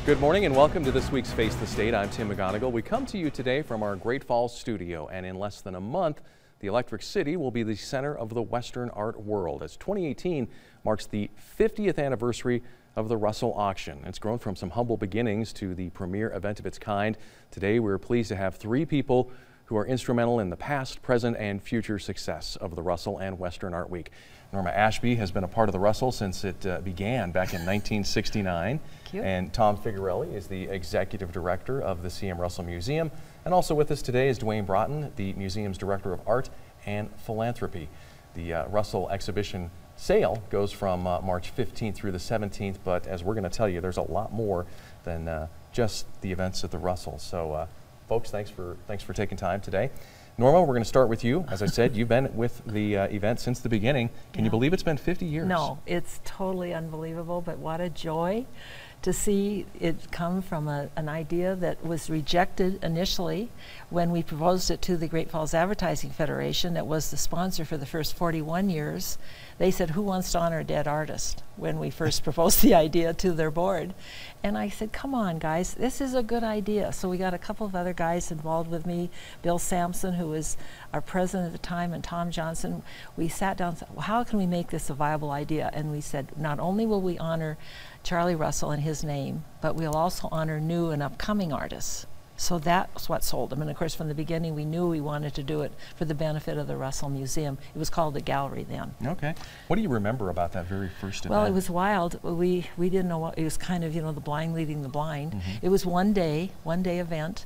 Good morning and welcome to this week's Face the State. I'm Tim McGonigal. We come to you today from our Great Falls studio, and in less than a month, the Electric City will be the center of the Western art world as 2018 marks the 50th anniversary of the Russell Auction. It's grown from some humble beginnings to the premier event of its kind. Today, we're pleased to have three people who are instrumental in the past, present, and future success of the Russell and Western Art Week. Norma Ashby has been a part of the Russell since it began back in 1969. Cute. And Tom Figarelli is the executive director of the C.M. Russell Museum. And also with us today is Dwayne Broughton, the museum's director of art and philanthropy. The Russell exhibition sale goes from March 15th through the 17th, but as we're going to tell you, there's a lot more than just the events at the Russell. So folks, thanks for taking time today. Norma, we're going to start with you. As I said, you've been with the event since the beginning. Can you believe it's been 50 years? No, it's totally unbelievable, but what a joy to see it come from an idea that was rejected initially when we proposed it to the Great Falls Advertising Federation. That was the sponsor for the first 41 years. They said, who wants to honor a dead artist, when we first proposed the idea to their board. And I said, come on guys, this is a good idea. So we got a couple of other guys involved with me, Bill Sampson, who was our president at the time, and Tom Johnson. We sat down and said, well, how can we make this a viable idea? And we said, not only will we honor Charlie Russell and his name, but we'll also honor new and upcoming artists. So that's what sold them. And of course, from the beginning, we knew we wanted to do it for the benefit of the Russell Museum. It was called the gallery then. Okay. What do you remember about that very first event? Well, it was wild. We didn't know what, it was kind of, you know, the blind leading the blind. It was one day event.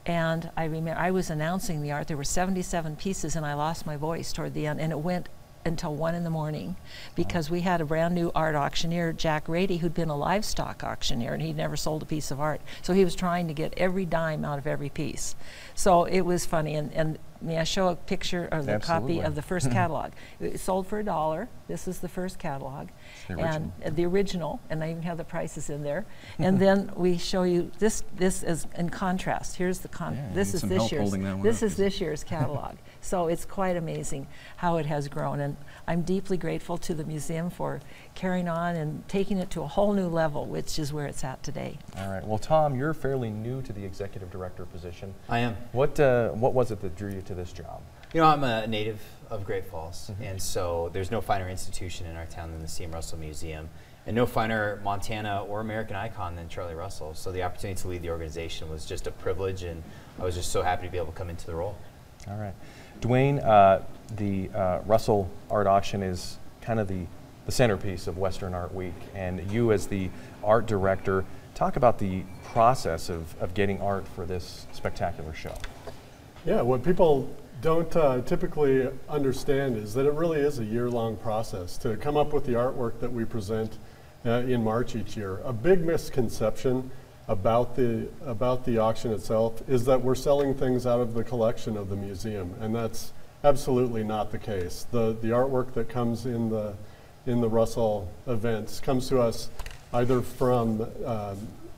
And I remember I was announcing the art. There were 77 pieces, and I lost my voice toward the end. And it went until 1 in the morning because we had a brand new art auctioneer, Jack Rady, who'd been a livestock auctioneer, and he'd never sold a piece of art. So he was trying to get every dime out of every piece. So it was funny. And may I show a picture of the copy of the first catalog? It sold for $1. This is the first catalog. And the original, and I even have the prices in there. And then we show you this is in contrast. Here's the this is this year's catalog. So it's quite amazing how it has grown, and I'm deeply grateful to the museum for carrying on and taking it to a whole new level, which is where it's at today. All right. Well, Tom, you're fairly new to the executive director position. I am. What was it that drew you to this job? You know, I'm a native of Great Falls, and so there's no finer institution in our town than the C.M. Russell Museum, and no finer Montana or American icon than Charlie Russell. So the opportunity to lead the organization was just a privilege, and I was just so happy to be able to come into the role. All right. Dwayne, the Russell Art Auction is kind of the centerpiece of Western Art Week, and you as the art director, talk about the process of getting art for this spectacular show. Yeah, what people don't typically understand is that it really is a year-long process to come up with the artwork that we present in March each year. A big misconception about the auction itself is that we're selling things out of the collection of the museum, and that's absolutely not the case. The artwork that comes in the Russell events comes to us either from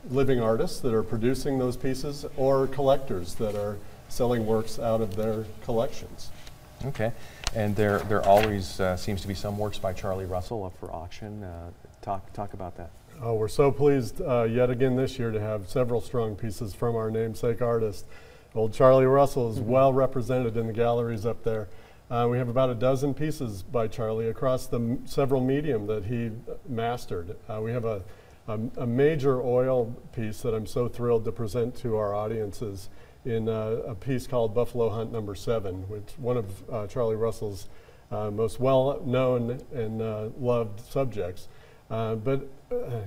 living artists that are producing those pieces or collectors that are selling works out of their collections. Okay, and there always seems to be some works by Charlie Russell up for auction. Talk about that. Oh, we're so pleased yet again this year to have several strong pieces from our namesake artist. Old Charlie Russell is well represented in the galleries up there. We have about a dozen pieces by Charlie across the several medium that he mastered. We have a major oil piece that I'm so thrilled to present to our audiences in a piece called Buffalo Hunt No. 7, which one of Charlie Russell's most well-known and loved subjects. But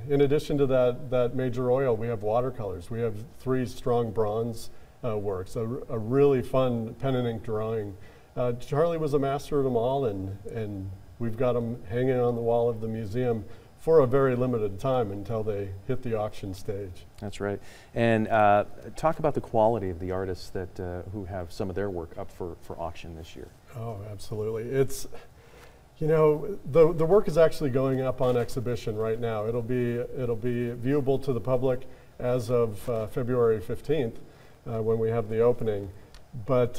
in addition to that major oil, we have watercolors. We have 3 strong bronze works, a really fun pen and ink drawing. Charlie was a master of them all, and we've got them hanging on the wall of the museum for a very limited time until they hit the auction stage. That's right. And talk about the quality of the artists that who have some of their work up for auction this year. Oh, absolutely. It's, you know, the work is actually going up on exhibition right now. It'll be viewable to the public as of February 15th when we have the opening. But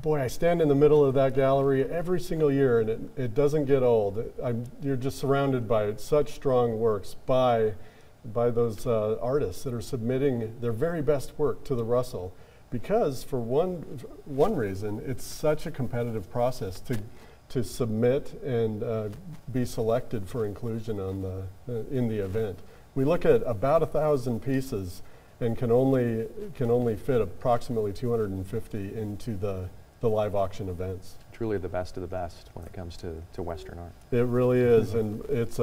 boy, I stand in the middle of that gallery every single year, and it doesn't get old. You're just surrounded by such strong works by those artists that are submitting their very best work to the Russell, because for one reason, it's such a competitive process to submit and be selected for inclusion on in the event. We look at about 1,000 pieces and can only fit approximately 250 into the live auction events. Truly the best of the best when it comes to Western art. It really is, and it's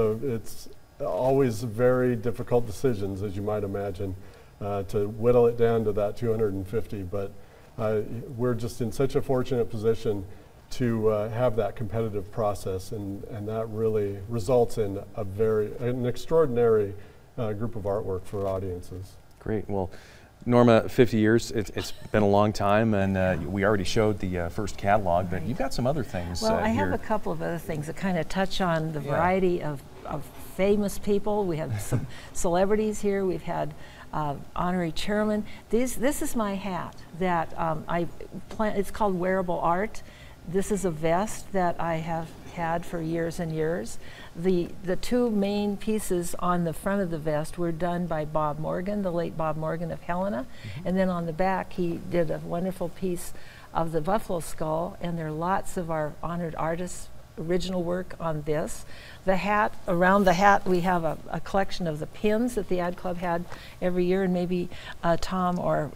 always very difficult decisions, as you might imagine, to whittle it down to that 250. But we're just in such a fortunate position to have that competitive process, and that really results in an extraordinary group of artwork for audiences. Great. Well, Norma, 50 years, it's been a long time, and we already showed the first catalog, but you've got some other things. Well, I have here. a couple of other things that kind of touch on the variety of famous people. We have some celebrities here. We've had honorary chairman. This is my hat that it's called wearable art. This is a vest that I have had for years and years. The two main pieces on the front of the vest were done by Bob Morgan, the late Bob Morgan of Helena, and then on the back he did a wonderful piece of the buffalo skull, and there are lots of our honored artists' original work on this. The hat, around the hat we have a collection of the pins that the Ad Club had every year, and maybe Tom or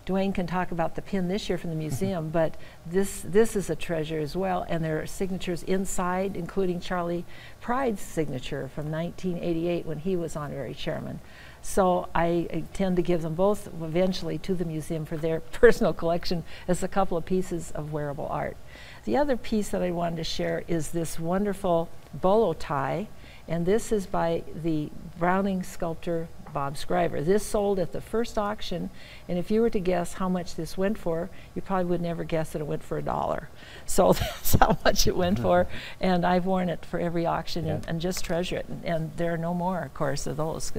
Dwayne can talk about the pin this year from the museum, but this is a treasure as well, and there are signatures inside, including Charlie Pride's signature from 1988 when he was honorary chairman. So I intend to give them both eventually to the museum for their personal collection as a couple of pieces of wearable art. The other piece that I wanted to share is this wonderful bolo tie, and this is by the Browning sculptor Bob Scriver. This sold at the first auction, and if you were to guess how much this went for, you probably would never guess that it went for $1. So that's how much it went for, and I've worn it for every auction and just treasure it. And there are no more, of course, of those,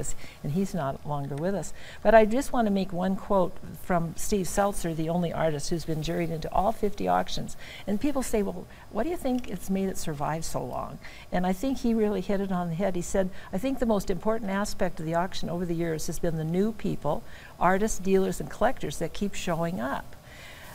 and he's not longer with us. But I just want to make one quote from Steve Seltzer, the only artist who's been juried into all 50 auctions. And people say, well, what do you think it's made it survive so long? And I think he really hit it on the head. He said, I think the most important aspect of the auction over the years has been the new people, artists, dealers, and collectors that keep showing up.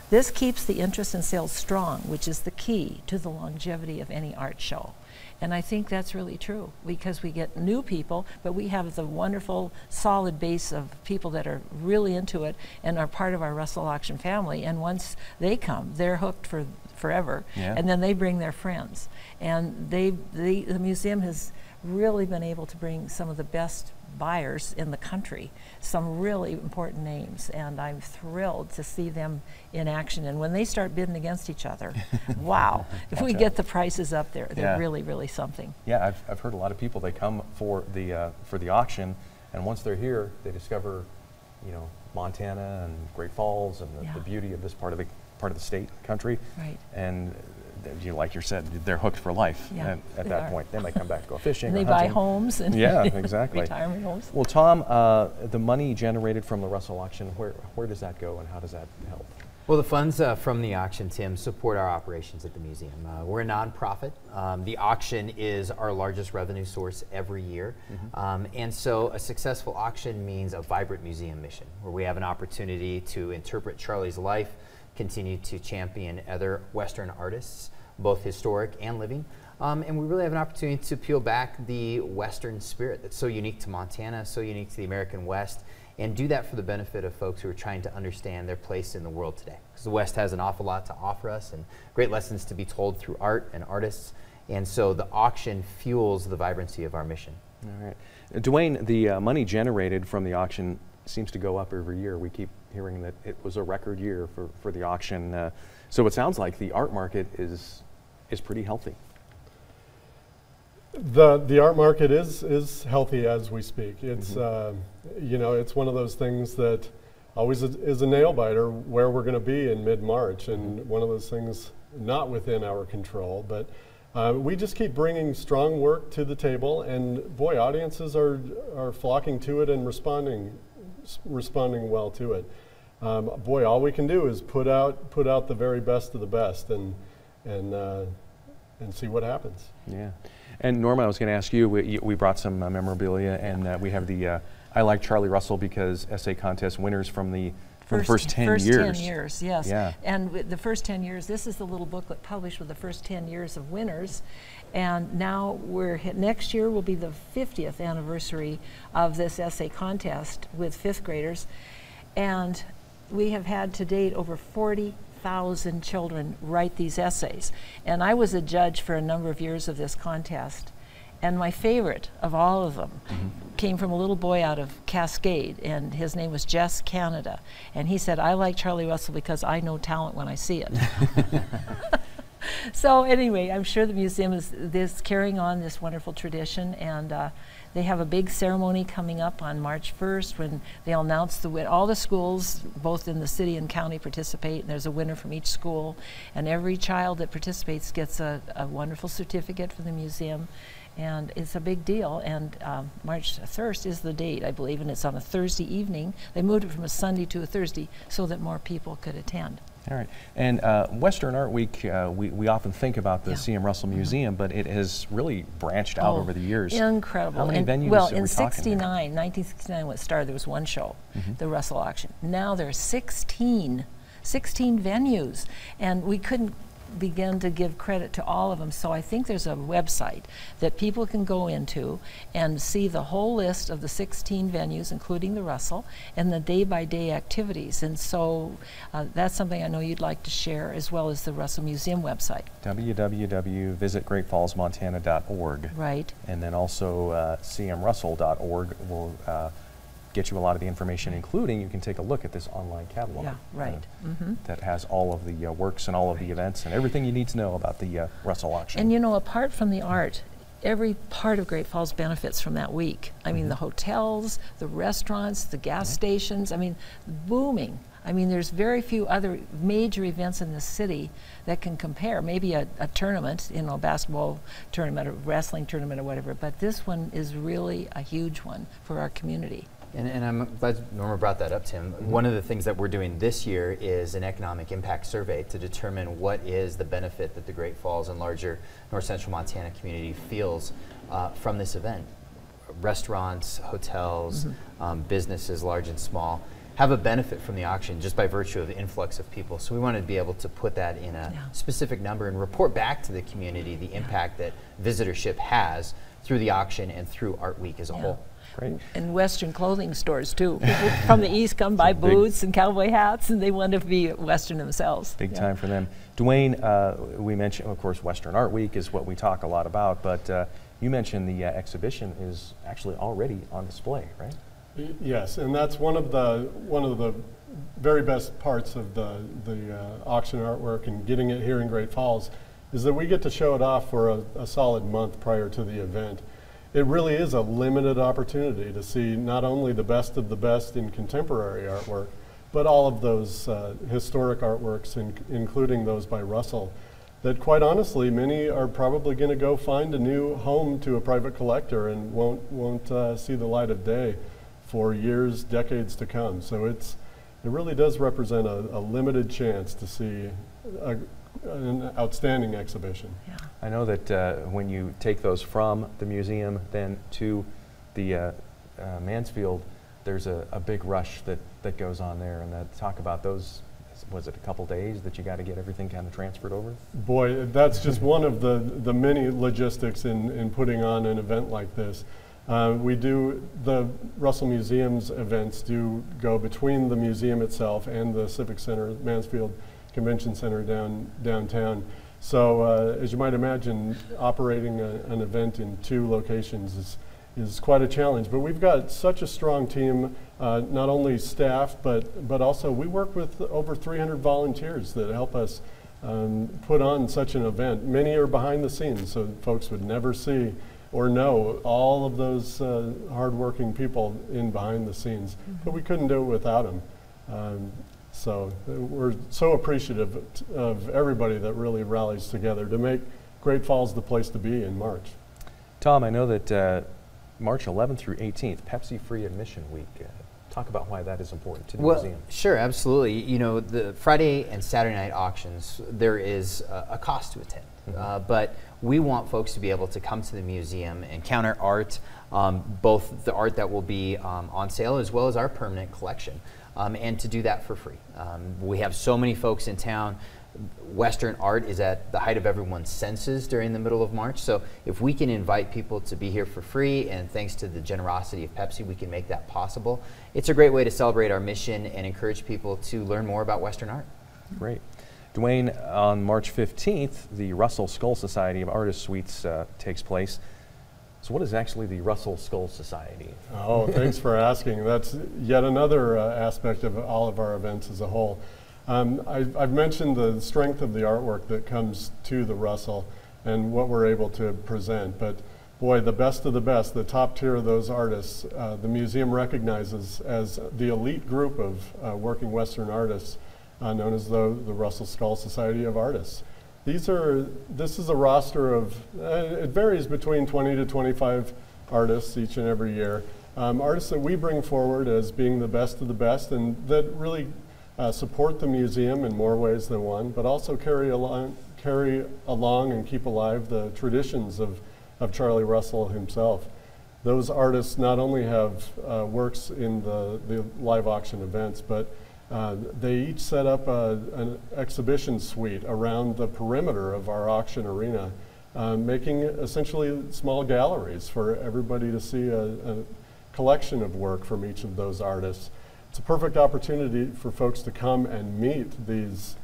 This keeps the interest in sales strong, which is the key to the longevity of any art show. And I think that's really true, because we get new people, but we have the wonderful solid base of people that are really into it and are part of our Russell Auction family. And once they come, they're hooked for forever, and then they bring their friends. And the museum has really been able to bring some of the best buyers in the country, some really important names, and I'm thrilled to see them in action. And when they start bidding against each other, wow, if we get the prices up there, they're really, really something. Yeah, I've heard a lot of people, they come for the auction, and once they're here, they discover, you know, Montana and Great Falls and the beauty of this part of the state, country. Right. And like you said, they're hooked for life at that point. They might come back to go fishing. And they buy homes and exactly. retirement homes. Well, Tom, the money generated from the Russell auction, where does that go and how does that help? Well, the funds from the auction, Tim, support our operations at the museum. We're a nonprofit. The auction is our largest revenue source every year. And so a successful auction means a vibrant museum mission, where we have an opportunity to interpret Charlie's life, continue to champion other Western artists, both historic and living. And we really have an opportunity to peel back the Western spirit that's so unique to Montana, so unique to the American West, and do that for the benefit of folks who are trying to understand their place in the world today. Because the West has an awful lot to offer us and great lessons to be told through art and artists. And so the auction fuels the vibrancy of our mission. All right. Dwayne, the money generated from the auction seems to go up every year. We keep hearing that it was a record year for the auction. So it sounds like the art market is pretty healthy. The art market is healthy as we speak. It's you know, it's one of those things that always is a nail biter where we're going to be in mid-March, and one of those things not within our control. But we just keep bringing strong work to the table, and boy, audiences are flocking to it and responding well to it. Boy, all we can do is put out the very best of the best, and and see what happens. Yeah. And Norma, I was going to ask you, we brought some memorabilia, and we have the I Like Charlie Russell Because essay contest winners from the first 10 years. First 10 years, yes. Yeah. And with the first 10 years, this is the little booklet published with the first 10 years of winners. And now next year will be the 50th anniversary of this essay contest with fifth graders. And we have had to date over 40,000 children write these essays. And I was a judge for a number of years of this contest. And my favorite of all of them came from a little boy out of Cascade, and his name was Jess Canada. And he said, I like Charlie Russell because I know talent when I see it. So anyway, I'm sure the museum is carrying on this wonderful tradition, and they have a big ceremony coming up on March 1st when they'll announce all the schools, both in the city and county, participate, and there's a winner from each school. And every child that participates gets a wonderful certificate from the museum. And it's a big deal, and March 1st is the date, I believe, and it's on a Thursday evening. They moved it from a Sunday to a Thursday so that more people could attend. All right. And Western Art Week, we often think about the C.M. Russell Museum, but it has really branched out over the years. Incredible. How many venues well, are we in talking there? 1969 when it started, there was one show, the Russell Auction. Now there are 16 venues, and we couldn't begin to give credit to all of them. So I think there's a website that people can go into and see the whole list of the 16 venues, including the Russell, and the day-by-day activities. And so that's something I know you'd like to share, as well as the Russell Museum website. www.visitgreatfallsmontana.org. Right. And then also cmrussell.org will get you a lot of the information, including you can take a look at this online catalog. Yeah, right. That has all of the works and all of the events and everything you need to know about the Russell Auction. And you know, apart from the art, every part of Great Falls benefits from that week. I mean, the hotels, the restaurants, the gas stations, I mean, booming. I mean, there's very few other major events in the city that can compare. Maybe a tournament, you know, a basketball tournament or wrestling tournament or whatever, but this one is really a huge one for our community. And I'm glad Norma brought that up, Tim. One of the things that we're doing this year is an economic impact survey to determine what is the benefit that the Great Falls and larger North Central Montana community feels from this event. Restaurants, hotels, businesses large and small have a benefit from the auction just by virtue of the influx of people. So we wanted to be able to put that in a specific number and report back to the community the impact that visitorship has through the auction and through Art Week as a whole. Great. And Western clothing stores too. People from the East come buy boots and cowboy hats, and they want to be Western themselves. Big time for them. Dwayne, we mentioned, of course, Western Art Week is what we talk a lot about, but you mentioned the exhibition is actually already on display, right? Yes, and that's one of the very best parts of the auction artwork and getting it here in Great Falls is that we get to show it off for a solid month prior to the event. It really is a limited opportunity to see not only the best of the best in contemporary artwork, but all of those historic artworks, including those by Russell, that quite honestly, many are probably going to go find a new home to a private collector and won't see the light of day for years, decades to come. So it really does represent a limited chance to see an outstanding exhibition. Yeah. I know that when you take those from the museum then to the Mansfield, there's a big rush that goes on there, and talk about those. Was it a couple days that you got to get everything kind of transferred over? Boy, that's just one of the many logistics in putting on an event like this. The Russell Museum's events do go between the museum itself and the Civic Center, Mansfield Convention Center downtown. So as you might imagine, operating an event in two locations is quite a challenge. But we've got such a strong team, not only staff, but also we work with over 300 volunteers that help us put on such an event. Many are behind the scenes, so folks would never see or know all of those hardworking people in behind the scenes. But we couldn't do it without them. So we're so appreciative of everybody that really rallies together to make Great Falls the place to be in March. Tom, I know that March 11th through 18th, Pepsi Free Admission Week. talk about why that is important to the Well, museum. sure, absolutely. You know, the Friday and Saturday night auctions, there is a cost to attend. But we want folks to be able to come to the museum and encounter art, both the art that will be on sale as well as our permanent collection, and to do that for free. We have so many folks in town. Western art is at the height of everyone's senses during the middle of March, so if we can invite people to be here for free, and thanks to the generosity of Pepsi, we can make that possible. It's a great way to celebrate our mission and encourage people to learn more about Western art. Great. Dwayne, on March 15th, the Russell Skull Society of Artists Suites takes place. So what is actually the Russell Skull Society? Oh, thanks for asking. That's yet another aspect of all of our events as a whole. I've mentioned the strength of the artwork that comes to the Russell and what we're able to present, but boy, the best of the best, the top tier of those artists, the museum recognizes as the elite group of working Western artists, known as the Russell Skull Society of Artists. This is a roster of, it varies between 20 to 25 artists each and every year. Artists that we bring forward as being the best of the best, and that really support the museum in more ways than one, but also carry along and keep alive the traditions of Charlie Russell himself. Those artists not only have works in the live auction events, but they each set up an exhibition suite around the perimeter of our auction arena, making essentially small galleries for everybody to see a collection of work from each of those artists. It's a perfect opportunity for folks to come and meet these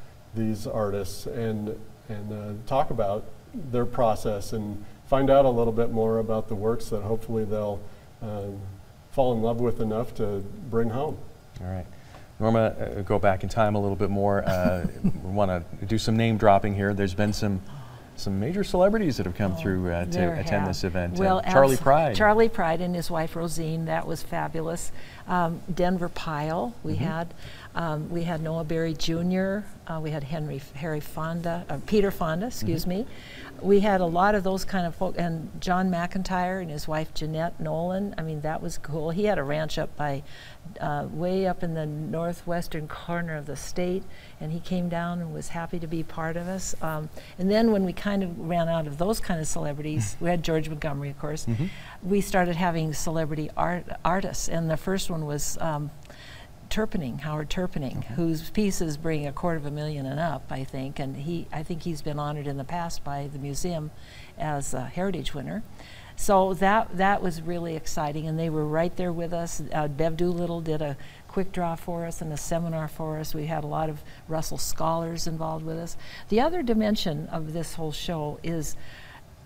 artists and talk about their process and find out a little bit more about the works that hopefully they'll fall in love with enough to bring home. All right. Norma, go back in time a little bit more. We want to do some name dropping here. There's been some major celebrities that have come through to attend this event. Well, Charlie Pride. Charlie Pride and his wife Rosine, that was fabulous. Denver Pyle, we had Noah Berry Jr., we had Peter Fonda, excuse me. We had a lot of those kind of folk, and John McIntyre and his wife Jeanette Nolan. I mean, that was cool. He had a ranch up by, way up in the northwestern corner of the state, and he came down and was happy to be part of us. And then when we kind of ran out of those kind of celebrities, we had George Montgomery, of course, we started having celebrity artists, and the first one was Howard Turpening, whose pieces bring $250,000 and up, I think, and I think he's been honored in the past by the museum as a heritage winner. So that was really exciting, and they were right there with us. Bev Doolittle did a quick draw for us and a seminar for us. We had a lot of Russell scholars involved with us. The other dimension of this whole show is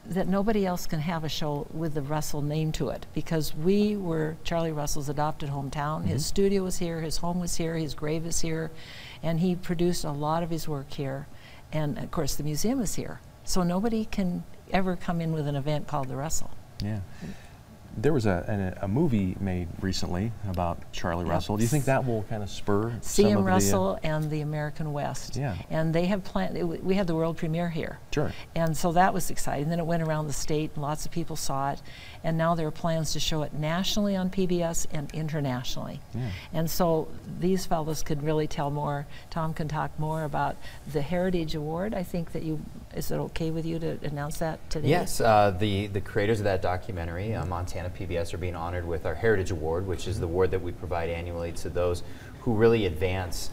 that nobody else can have a show with the Russell name to it, because we were Charlie Russell's adopted hometown. His studio was here, his home was here, his grave is here, and he produced a lot of his work here. And of course the museum is here. So nobody can ever come in with an event called the Russell. Yeah. There was a movie made recently about Charlie Russell. Do you think that will kind of spur C.M. Russell and the American West? Yeah. And they have planned, we had the world premiere here. Sure. And so that was exciting. Then it went around the state and lots of people saw it. And now there are plans to show it nationally on PBS and internationally. Yeah. And so these fellows could really tell more. Tom can talk more about the Heritage Award. I think that is it okay with you to announce that today? Yes, the creators of that documentary, Montana PBS, are being honored with our Heritage Award, which is the award that we provide annually to those who really advance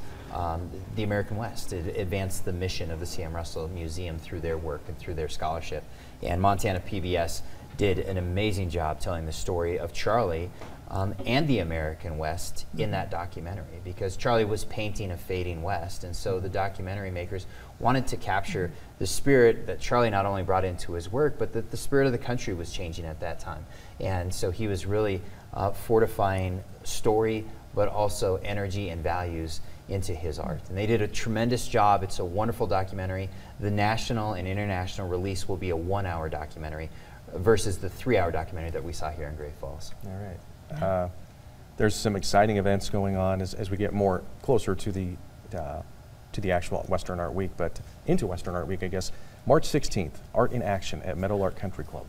the American West, advance the mission of the C.M. Russell Museum through their work and through their scholarship. And Montana PBS did an amazing job telling the story of Charlie and the American West in that documentary, because Charlie was painting a fading West, and so the documentary makers wanted to capture the spirit that Charlie not only brought into his work, but that the spirit of the country was changing at that time. And so he was really fortifying story, but also energy and values into his art. And they did a tremendous job. It's a wonderful documentary. The national and international release will be a 1-hour documentary versus the 3-hour documentary that we saw here in Great Falls. All right. There's some exciting events going on as we get more closer to the actual Western Art Week, but into Western Art Week, I guess. March 16th, Art in Action at Meadowlark Country Club.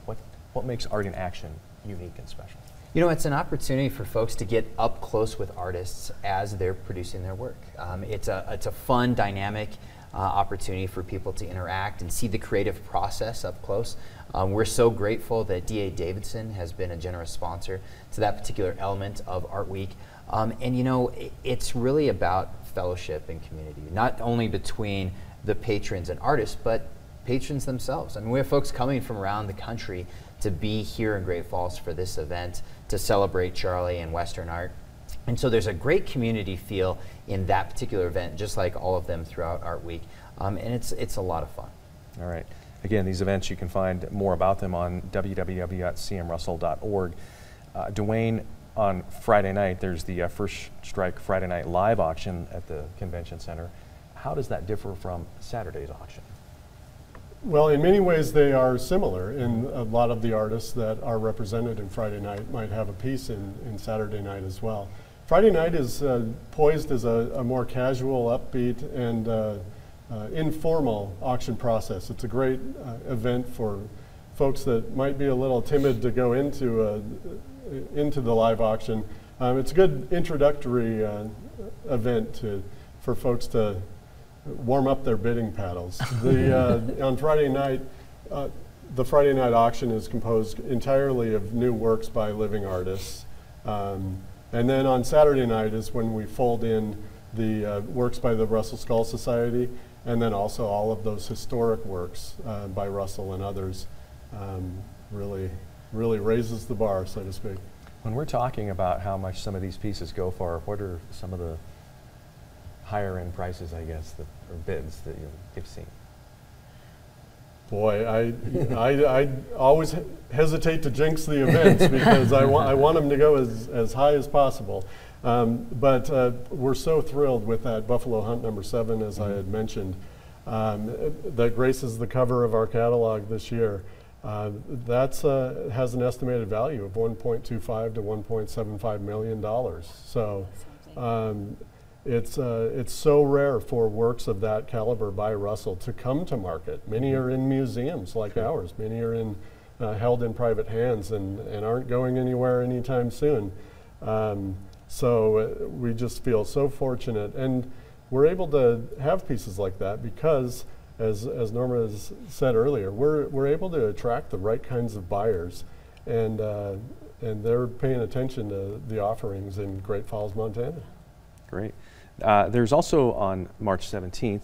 What makes Art in Action unique and special? You know, it's an opportunity for folks to get up close with artists as they're producing their work. It's a fun, dynamic opportunity for people to interact and see the creative process up close. We're so grateful that D.A. Davidson has been a generous sponsor to that particular element of Art Week. And you know, it's really about fellowship and community, not only between the patrons and artists, but patrons themselves. I mean, we have folks coming from around the country to be here in Great Falls for this event, to celebrate Charlie and Western art. And so there's a great community feel in that particular event, just like all of them throughout Art Week. And it's a lot of fun. All right. Again, these events, you can find more about them on www.cmrussell.org. Dwayne, on Friday night, there's the First Strike Friday Night Live auction at the Convention Center. How does that differ from Saturday's auction? Well, in many ways they are similar. In a lot of the artists that are represented in Friday night might have a piece in Saturday night as well. Friday night is poised as a more casual, upbeat, and informal auction process. It's a great event for folks that might be a little timid to go into the live auction. It's a good introductory event for folks to warm up their bidding paddles. On Friday night, the Friday night auction is composed entirely of new works by living artists. And then on Saturday night is when we fold in the works by the Russell Skull Society, and then also all of those historic works by Russell and others. Really raises the bar, so to speak. When we're talking about how much some of these pieces go for, what are some of the higher end prices, I guess, or bids that you've seen? Boy, I always hesitate to jinx the events because I want them to go as high as possible. But we're so thrilled with that Buffalo Hunt #7, as I had mentioned, that graces the cover of our catalog this year. That has an estimated value of $1.25 to $1.75 million. So it's so rare for works of that caliber by Russell to come to market. Many are in museums like ours. Many are held in private hands and aren't going anywhere anytime soon. So we just feel so fortunate, and we're able to have pieces like that because, as Norma has said earlier, we're able to attract the right kinds of buyers, and they're paying attention to the offerings in Great Falls, Montana. Great. There's also on March 17th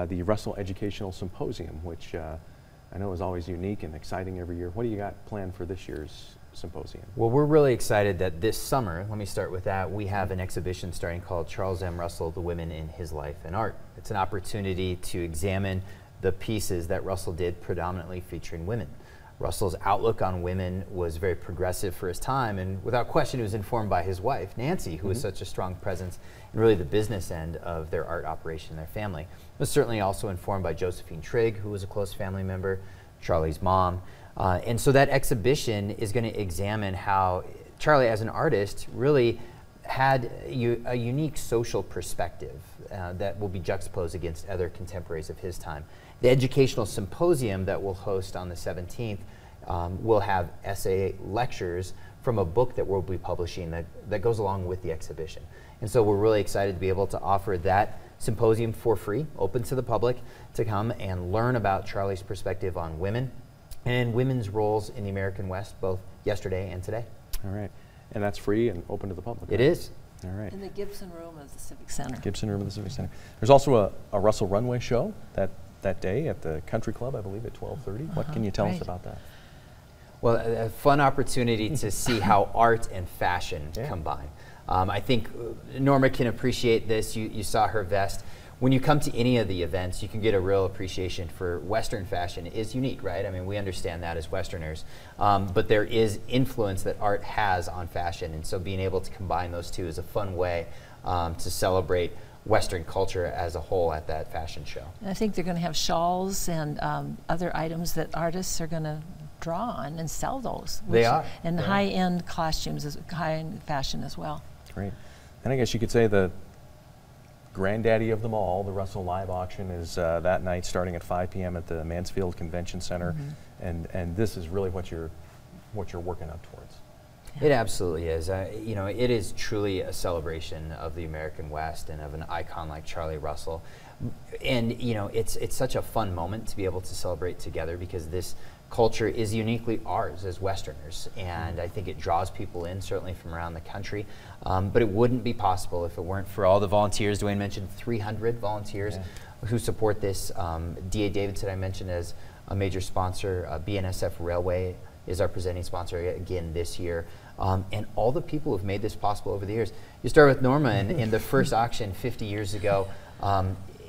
the Russell Educational Symposium, which I know is always unique and exciting every year. What do you got planned for this year's symposium? Well, we're really excited that this summer, let me start with that, we have an exhibition starting called Charles M. Russell, The Women in His Life and Art. It's an opportunity to examine the pieces that Russell did predominantly featuring women. Russell's outlook on women was very progressive for his time, and without question it was informed by his wife, Nancy, who was such a strong presence in really the business end of their art operation in their family. It was certainly also informed by Josephine Trigg, who was a close family member, Charlie's mom. And so that exhibition is going to examine how Charlie as an artist really had a unique social perspective that will be juxtaposed against other contemporaries of his time. The educational symposium that we'll host on the 17th will have essay lectures from a book that we'll be publishing that goes along with the exhibition. And so we're really excited to be able to offer that symposium for free, open to the public, to come and learn about Charlie's perspective on women and women's roles in the American West, both yesterday and today. All right. And that's free and open to the public? It is. All right. In the Gibson Room of the Civic Center. Gibson Room of the Civic Center. There's also a Russell Runway show that day at the Country Club, I believe, at 12:30. What can you tell us about that? Well, a fun opportunity to see how art and fashion combine. I think Norma can appreciate this. You saw her vest. When you come to any of the events, you can get a real appreciation for Western fashion is unique, right? I mean, we understand that as Westerners, but there is influence that art has on fashion, and so being able to combine those two is a fun way to celebrate Western culture as a whole at that fashion show. And I think they're going to have shawls and other items that artists are going to draw on and sell those. They are. And high-end costumes, high-end fashion as well. Great. And I guess you could say the granddaddy of them all, the Russell Live Auction, is that night starting at 5 p.m. at the Mansfield Convention Center, and this is really what you're working up towards. It absolutely is. You know, it is truly a celebration of the American West and of an icon like Charlie Russell. And you know, it's such a fun moment to be able to celebrate together, because this culture is uniquely ours as Westerners, and I think it draws people in, certainly from around the country. But it wouldn't be possible if it weren't for all the volunteers. Dwayne mentioned 300 volunteers who support this. D.A. Davidson I mentioned as a major sponsor. BNSF Railway is our presenting sponsor again this year. And all the people who've made this possible over the years. You start with Norma in the first auction 50 years ago.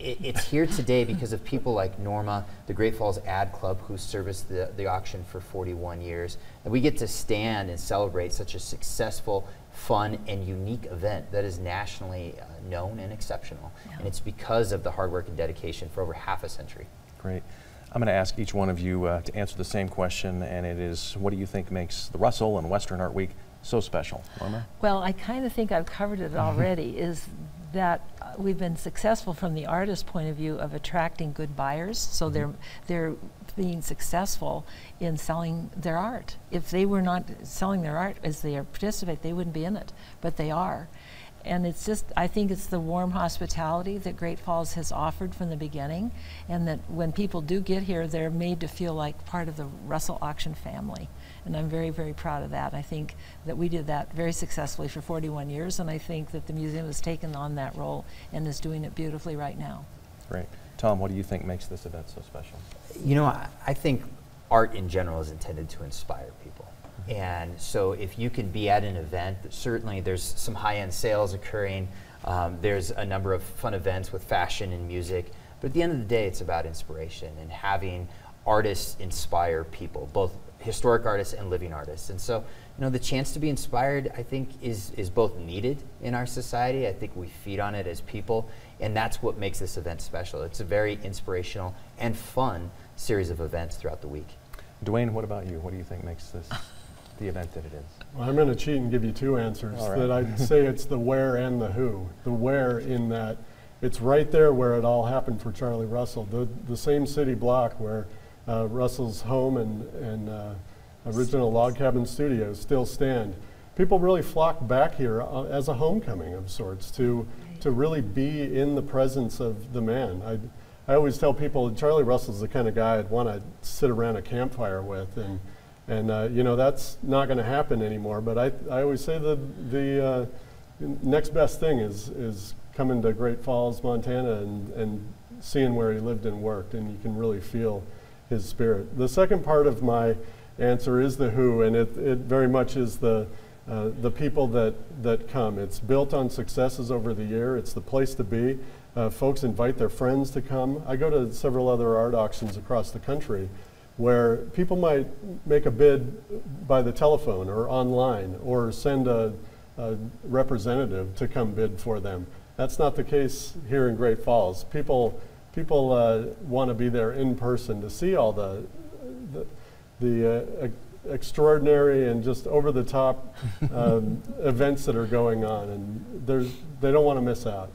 It's here today because of people like Norma, the Great Falls Ad Club, who serviced the auction for 41 years. And we get to stand and celebrate such a successful, fun, and unique event that is nationally known and exceptional. Yeah. And it's because of the hard work and dedication for over half a century. Great. I'm going to ask each one of you to answer the same question, and it is, what do you think makes the Russell and Western Art Week so special? Norma? Well, I kind of think I've covered it already, is that we've been successful from the artist point of view of attracting good buyers, so they're being successful in selling their art. If they were not selling their art as they participate, they wouldn't be in it, but they are. And it's just, I think it's the warm hospitality that Great Falls has offered from the beginning, and that when people do get here, they're made to feel like part of the Russell Auction family. And I'm very, very proud of that. I think that we did that very successfully for 41 years, and I think that the museum has taken on that role and is doing it beautifully right now. Great. Tom, what do you think makes this event so special? You know, I think art in general is intended to inspire people. And so if you can be at an event, certainly there's some high-end sales occurring, there's a number of fun events with fashion and music, but at the end of the day, it's about inspiration and having artists inspire people, both historic artists and living artists. And so, you know, the chance to be inspired, I think, is both needed in our society. I think we feed on it as people, and that's what makes this event special. It's a very inspirational and fun series of events throughout the week. Dwayne, what about you? What do you think makes this the event that it is? Well, I'm going to cheat and give you two answers. All right. That I'd say it's the where and the who. The where in that it's right there where it all happened for Charlie Russell. The same city block where Russell's home and original log cabin studios still stand. People really flock back here as a homecoming of sorts to really be in the presence of the man. I always tell people Charlie Russell's the kind of guy I'd want to sit around a campfire with, and you know, that's not going to happen anymore. But I always say the next best thing is coming to Great Falls, Montana, and seeing where he lived and worked, and you can really feel his spirit. The second part of my answer is the who, and it very much is the people that come. It's built on successes over the year. It's the place to be. Folks invite their friends to come. I go to several other art auctions across the country where people might make a bid by the telephone or online or send a representative to come bid for them. That's not the case here in Great Falls. People want to be there in person to see all the extraordinary and just over-the-top events that are going on, and they don't want to miss out.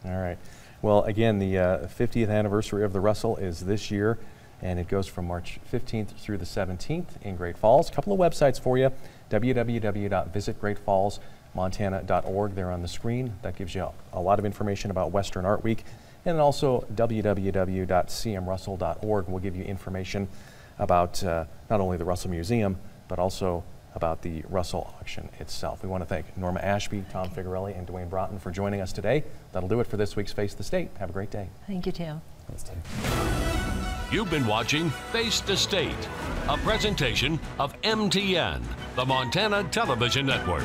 All right. Well, again, the 50th anniversary of the Russell is this year, and it goes from March 15th through the 17th in Great Falls. A couple of websites for you: www.visitgreatfallsmontana.org. They're on the screen. That gives you a lot of information about Western Art Week. And also www.cmrussell.org will give you information about not only the Russell Museum, but also about the Russell auction itself. We want to thank Norma Ashby, Tom Figarelli, and Dwayne Broughton for joining us today. That'll do it for this week's Face the State. Have a great day. Thank you, Tim. Thanks, Tim. You've been watching Face the State, a presentation of MTN, the Montana Television Network.